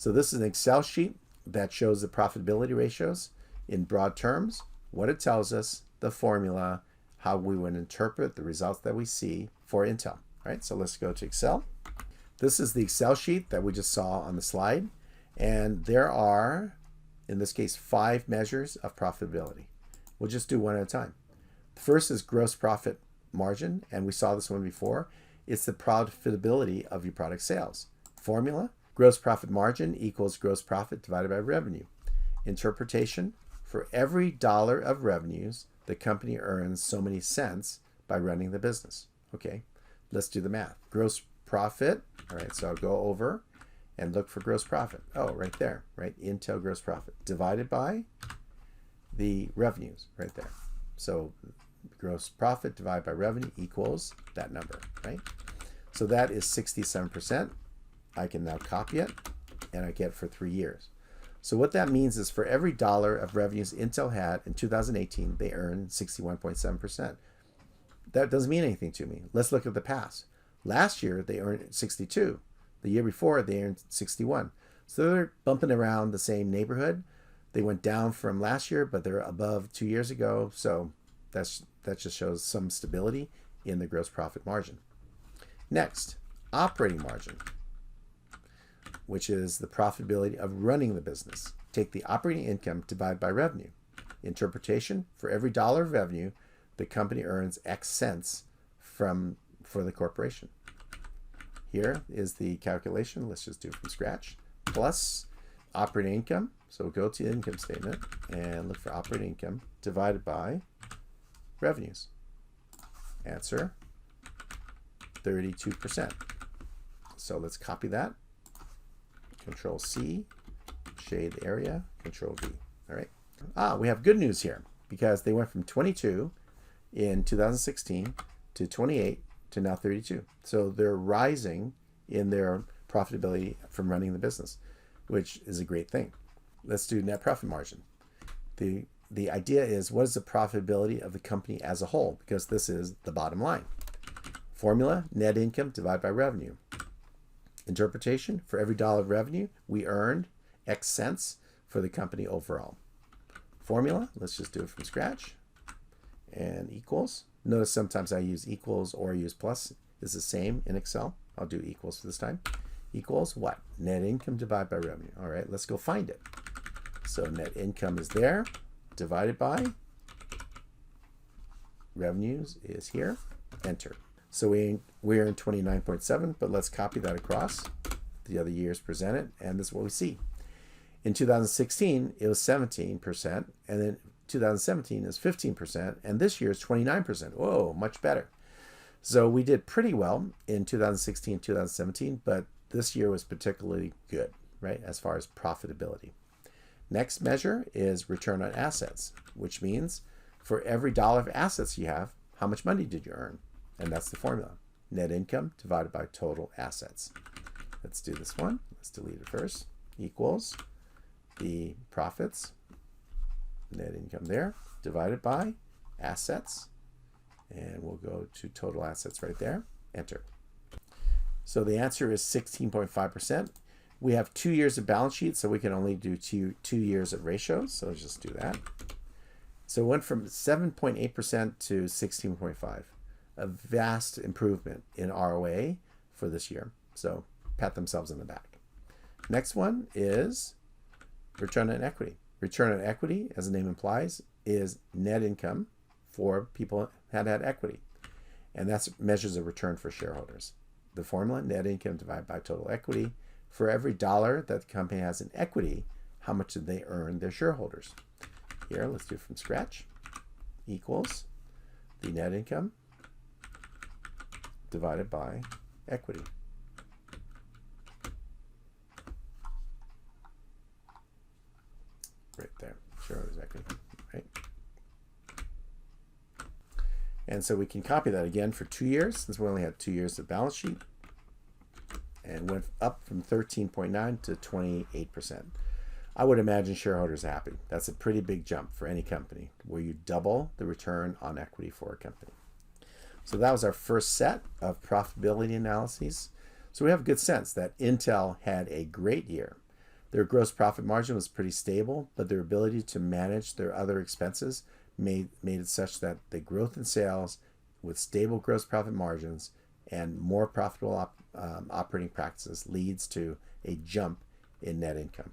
So this is an Excel sheet that shows the profitability ratios in broad terms, what it tells us, the formula, how we would interpret the results that we see for Intel. All right, so let's go to Excel. This is the Excel sheet that we just saw on the slide. And there are, in this case, 5 measures of profitability. We'll just do one at a time. The first is gross profit margin, and we saw this one before. It's the profitability of your product sales. Formula, gross profit margin equals gross profit divided by revenue. Interpretation, for every dollar of revenues, the company earns so many cents by running the business. Okay, let's do the math. Gross profit, all right, so I'll go over and look for gross profit. Oh, right there, right? Intel gross profit divided by the revenues right there. So gross profit divided by revenue equals that number, right? So that is 67%. I can now copy it, and I get it for 3 years. So what that means is for every dollar of revenues Intel had in 2018, they earned 61.7%. That doesn't mean anything to me. Let's look at the past. Last year, they earned 62. The year before, they earned 61. So they're bumping around the same neighborhood. They went down from last year, but they're above 2 years ago. So that just shows some stability in the gross profit margin. Next, operating margin, which is the profitability of running the business. Take the operating income divided by revenue. Interpretation, for every dollar of revenue, the company earns X cents for the corporation. Here is the calculation. Let's just do it from scratch. Plus operating income. So go to the income statement and look for operating income divided by revenues. Answer, 32%. So let's copy that. Control C, shade the area, Control V. All right. We have good news here because they went from 22 in 2016 to 28 to now 32. So they're rising in their profitability from running the business, which is a great thing. Let's do net profit margin. The idea is, what is the profitability of the company as a whole? Because this is the bottom line. Formula, net income divided by revenue. Interpretation, for every dollar of revenue, we earned X cents for the company overall. Formula, let's just do it from scratch. And equals. Notice sometimes I use equals or I use plus. It's the same in Excel. I'll do equals for this time. Equals what? Net income divided by revenue. All right, let's go find it. So net income is there, divided by revenues is here. Enter. So we're in 29.7, but let's copy that across the other years presented, and this is what we see. In 2016, it was 17%, and then 2017 is 15%, and this year is 29%. Whoa, much better. So we did pretty well in 2016, 2017, but this year was particularly good, right, as far as profitability. Next measure is return on assets, which means for every dollar of assets you have, how much money did you earn? And that's the formula. Net income divided by total assets. Let's do this one. Let's delete it first. Equals the profits, net income there, divided by assets. And we'll go to total assets right there. Enter. So the answer is 16.5%. We have 2 years of balance sheet, so we can only do two years of ratios. So let's just do that. So it went from 7.8% to 16.5%. A vast improvement in ROA for this year. So pat themselves on the back. Next one is return on equity. Return on equity, as the name implies, is net income for people that had equity. And that measures a return for shareholders. The formula, net income divided by total equity. For every dollar that the company has in equity, how much did they earn their shareholders? Here, let's do it from scratch. Equals the net income divided by equity. Right there, shareholders' equity, right? And so we can copy that again for 2 years, since we only had 2 years of balance sheet, and went up from 13.9 to 28%. I would imagine shareholders are happy. That's a pretty big jump for any company, where you double the return on equity for a company. So that was our first set of profitability analyses. So we have a good sense that Intel had a great year. Their gross profit margin was pretty stable, but their ability to manage their other expenses made it such that the growth in sales with stable gross profit margins and more profitable operating practices leads to a jump in net income.